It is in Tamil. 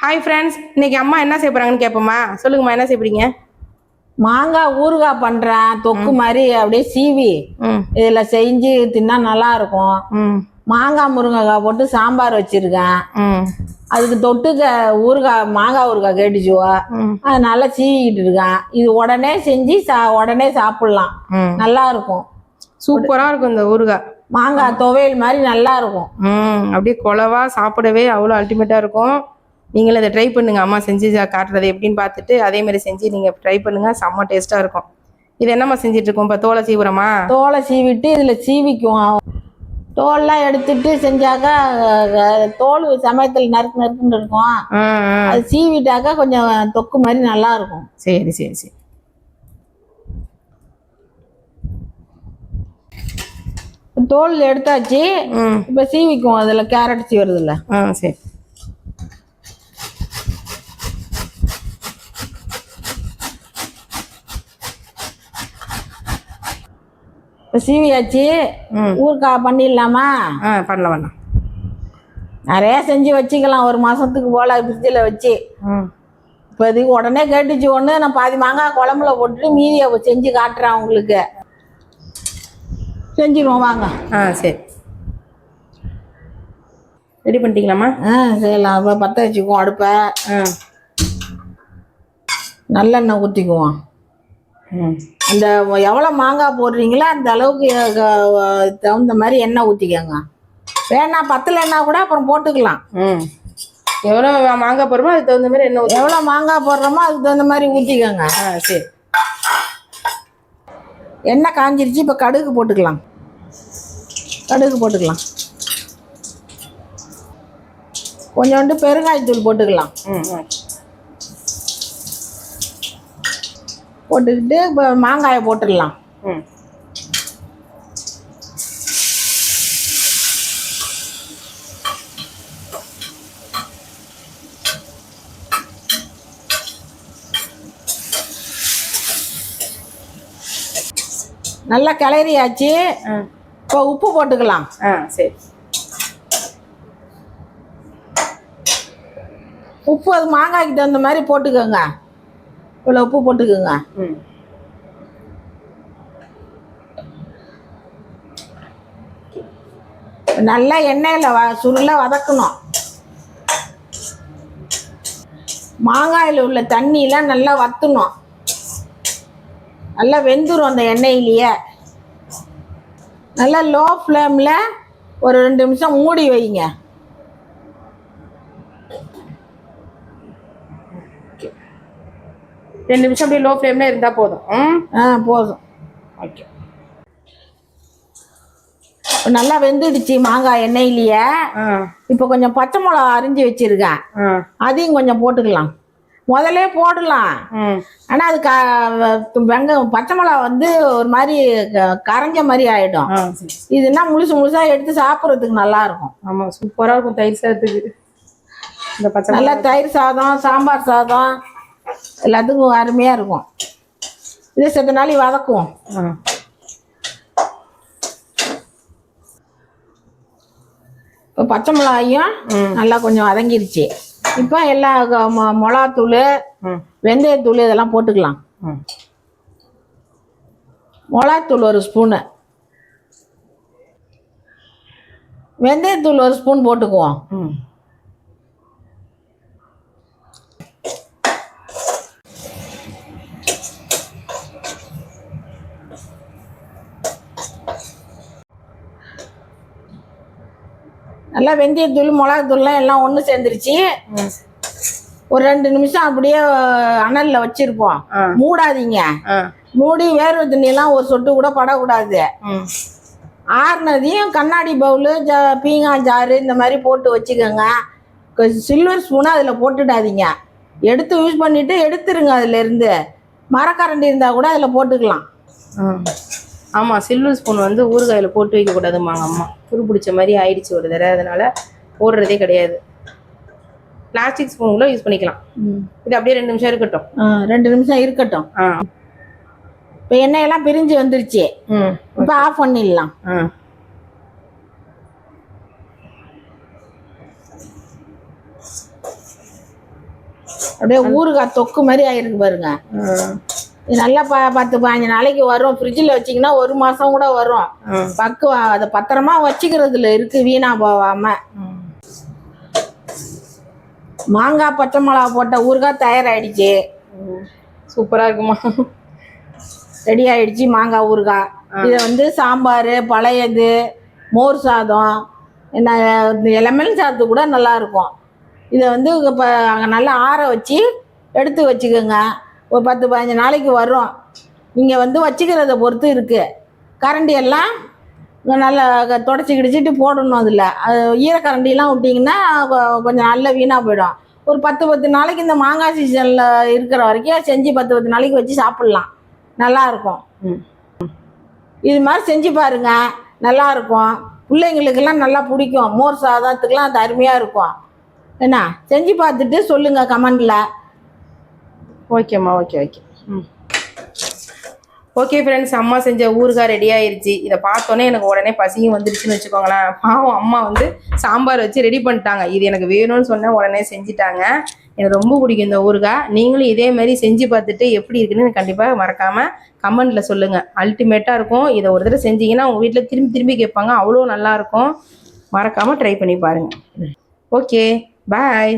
ஹாய் ஃப்ரெண்ட்ஸ், இன்னைக்கு அம்மா என்ன செய்ய போறாங்கன்னு கேட்போமா? சொல்லுங்கம்மா, என்ன செய்யறீங்க? மாங்காய் ஊறுகாய் பண்றேன். தொக்கு மாதிரி அப்படியே சீவி இதுல செஞ்சு தின்னா நல்லா இருக்கும். மாங்காய் முருங்கைக்காய் போட்டு சாம்பார் வச்சிருக்கேன். அதுக்கு தொட்டுக்க ஊறுகாய், மாங்காய் ஊறுகாய் கேட்டுச்சுவோ, அது நல்லா சீவிக்கிட்டு இருக்கேன். இது உடனே செஞ்சு உடனே சாப்பிடலாம். நல்லா இருக்கும், சூப்பரா இருக்கும் இந்த ஊறுகாய். மாங்காய் துவையல் மாதிரி நல்லா இருக்கும். அப்படியே குழவா சாப்பிடவே அவ்வளோ அல்டிமேட்டா இருக்கும். நீங்களும் இதை ட்ரை பண்ணுங்க. அம்மா செஞ்சு காட்டுறது எப்படின்னு பார்த்துட்டு அதே மாதிரி செஞ்சு நீங்கள் ட்ரை பண்ணுங்க. செம்ம டேஸ்ட்டாக இருக்கும். இது என்னம்மா செஞ்சுட்டு இருக்கோம்? இப்போ தோலை சீவுறோமா? தோலை சீவிட்டு இதில் சீவிக்குவோம். தோல்லாம் எடுத்துட்டு செஞ்சாக்கா தோல் சமயத்தில் நறுக்கு நறுக்குன்னு இருக்கும். அது சீவிட்டாக்கா கொஞ்சம் தொக்கு மாதிரி நல்லா இருக்கும். சரி சரி சரி. தோல் எடுத்தாச்சு. இப்போ சீவிக்குவோம். அதில் கேரட் சீவுறதில்ல. சரி. இப்போ சீவியாச்சு. ஊறுகாய் பண்ணிடலாமா? பண்ணலாம் பண்ணலாம். நிறையா செஞ்சு வச்சுக்கலாம், ஒரு மாதத்துக்கு போல் ஃப்ரிட்ஜில் வச்சு. இப்போ இதுக்கு உடனே கேட்டுச்சு ஒன்று, நான் பாதி மாங்காய் குழம்புல போட்டுட்டு மீதியை செஞ்சு காட்டுறேன் உங்களுக்கு. செஞ்சிடுவோம் வாங்க. சரி. ரெடி பண்ணிட்டீங்களாம்மா? செய்யலாம். இப்போ பற்ற வச்சுக்குவோம் அடுப்பை. நல்லெண்ணெய் ஊற்றிக்குவோம். அந்த எவ்வளோ மாங்காய் போடுறீங்களோ அந்த அளவுக்கு தகுந்த மாதிரி எண்ணெய் ஊற்றிக்கோங்க. வேணா பத்தலைன்னா கூட அப்புறம் போட்டுக்கலாம். எவ்வளோ மாங்காய் போடுறோமோ அதுக்கு தகுந்த மாதிரி எண்ணெய், எவ்வளோ மாங்காய் போடுறோமோ அதுக்கு தகுந்த மாதிரி ஊற்றிக்கோங்க. சரி. எண்ணெய் காஞ்சிருச்சு. இப்போ கடுகு போட்டுக்கலாம். கடுகு போட்டுக்கலாம். கொஞ்சோண்டு பெருங்காயத்தூள் போட்டுக்கலாம். போட்டுக்கிட்டு இப்போ மாங்காயை போட்டுடலாம். நல்லா கிளறியாச்சு. இப்போ உப்பு போட்டுக்கலாம். சரி. உப்பு அது மாங்காய்க்கு தகுந்த மாதிரி போட்டுக்கோங்க. இவ்வளோ உப்பு போட்டுக்கோங்க. நல்லா எண்ணெயில் சுருள வதக்கணும். மாங்காயில் உள்ள தண்ணியெலாம் நல்லா வற்றணும். நல்லா வெந்துடும் அந்த எண்ணெயிலேயே. நல்லா லோ ஃப்ளேமில் ஒரு 2 நிமிஷம் மூடி வைங்க. ரெண்டு நிமிஷம் அப்படியே லோ ஃப்ளேமில் இருந்தால் போதும். போதும். ஓகே. நல்லா வெந்துடுச்சு மாங்காய் எண்ணெயிலேயே. இப்போ கொஞ்சம் பச்சை மிளகா அரிஞ்சு வச்சிருக்கேன். அதையும் கொஞ்சம் போட்டுக்கலாம். முதல்ல போடலாம். ஆனால் அது பச்சை மிளகா வந்து ஒரு மாதிரி கரைஞ்ச மாதிரி ஆகிடும். இதுனா முழுசு முழுசாக எடுத்து சாப்பிட்றதுக்கு நல்லா இருக்கும். ஆமாம், சூப்பராக இருக்கும் தயிர் சாதத்துக்கு. இந்த பச்சை நல்லா தயிர் சாதம், சாம்பார் சாதம் எல்லாத்துக்கும் அருமையாக இருக்கும். இதே செத்த நாளை வதக்குவோம். இப்போ பச்சை மிளகாயும் நல்லா கொஞ்சம் வதங்கிருச்சு. இப்போ எல்லா மிளகாத்தூள், வெந்தயத்தூள் இதெல்லாம் போட்டுக்கலாம். மிளகாத்தூள் 1 ஸ்பூனு, வெந்தயத்தூள் 1 ஸ்பூன் போட்டுக்குவோம். நல்லா வெந்தயத்தூள், மிளகாத்தூள்லாம் எல்லாம் ஒன்று சேர்ந்துருச்சு. ஒரு 2 நிமிஷம் அப்படியே அனலில் வச்சுருப்போம். மூடாதீங்க. மூடி வேர்வை தண்ணியெல்லாம் ஒரு சொட்டு கூட படக்கூடாது. ஆறுனதையும் கண்ணாடி பவுலு, பீங்கான் ஜாரு இந்த மாதிரி போட்டு வச்சுக்கோங்க. சில்வர் ஸ்பூனை அதில் போட்டுடாதீங்க. எடுத்து யூஸ் பண்ணிவிட்டு எடுத்துருங்க. அதிலேருந்து மரக்கரண்டி இருந்தால் கூட அதில் போட்டுக்கலாம். ஆமாம், சில்வர் ஸ்பூன் வந்து ஊறுகாயில் போட்டு வைக்கக்கூடாதுமாங்க அம்மா. துரு பிடிச்ச மாதிரி ஆயிடுச்சு ஒரு தடவை, அதனால் போடுறதே கிடையாது. பிளாஸ்டிக் ஸ்பூன் கூட யூஸ் பண்ணிக்கலாம். இது அப்படியே 2 நிமிஷம் இருக்கட்டும். 2 நிமிஷம் இருக்கட்டும். இப்போ எண்ணெயெல்லாம் பிரிஞ்சு வந்துருச்சு. இப்போ ஆஃப் பண்ணிடலாம். அப்படியே ஊறுகாய் தொக்கு மாதிரி ஆயிருக்கு பாருங்க. இது நல்லா 10-15 நாளைக்கு வரும். ஃப்ரிட்ஜில் வச்சிங்கன்னா 1 மாதம் கூட வரும். பக்குவம் அதை பத்திரமா வச்சுக்கிறதுல இருக்கு, வீணா போகாம. மாங்காய் பச்சை மிளகா போட்ட ஊறுகாய் தயாராகிடுச்சு. சூப்பராக இருக்குமா? ரெடி ஆகிடுச்சு மாங்காய் ஊறுகாய். இதை வந்து சாம்பார், பழையது, மோர் சாதம், என்ன லெமன் சாதத்து கூட நல்லாயிருக்கும். இதை வந்து இப்போ நல்லா ஆற வச்சு எடுத்து வச்சுக்கோங்க. ஒரு 10-15 நாளைக்கு வரும். நீங்கள் வந்து வச்சுக்கிறத பொறுத்து இருக்குது. கரண்டி எல்லாம் நல்லா தொடச்சி கிடிச்சிட்டு போடணும். அதில் அது ஈரக்கரண்டிலாம் விட்டிங்கன்னா கொஞ்சம் நல்ல வீணாக போயிடும். ஒரு 10 நாளைக்கு இந்த மாங்காய் சீசனில் இருக்கிற வரைக்கும் செஞ்சு 10 நாளைக்கு வச்சு சாப்பிட்லாம். நல்லாயிருக்கும். இது மாதிரி செஞ்சு பாருங்கள், நல்லாயிருக்கும். பிள்ளைங்களுக்கெல்லாம் நல்லா பிடிக்கும். மோர் சாதத்துக்கெலாம் அது அருமையாக இருக்கும். என்ன செஞ்சு பார்த்துட்டு சொல்லுங்கள் கமெண்டில். ஓகேம்மா, ஓகே. ஓகே ஃப்ரெண்ட்ஸ், அம்மா செஞ்ச ஊறுகாய் ரெடி ஆயிடுச்சு. இதை பார்த்தோன்னே எனக்கு உடனே பசியும் வந்துருச்சுன்னு வச்சுக்கோங்களேன். பாவம் அம்மா வந்து சாம்பார் வச்சு ரெடி பண்ணிட்டாங்க. இது எனக்கு வேணும்னு சொன்னேன், உடனே செஞ்சுட்டாங்க. எனக்கு ரொம்ப பிடிக்கும் இந்த ஊறுகாய். நீங்களும் இதே மாதிரி செஞ்சு பார்த்துட்டு எப்படி இருக்குன்னு கண்டிப்பாக மறக்காமல் கமெண்டில் சொல்லுங்கள். அல்டிமேட்டாக இருக்கும். இதை ஒரு தடவை செஞ்சீங்கன்னா உங்கள் வீட்டில் திரும்பி திரும்பி கேட்பாங்க. அவ்வளோ நல்லாயிருக்கும். மறக்காமல் ட்ரை பண்ணி பாருங்கள். ஓகே, பாய்.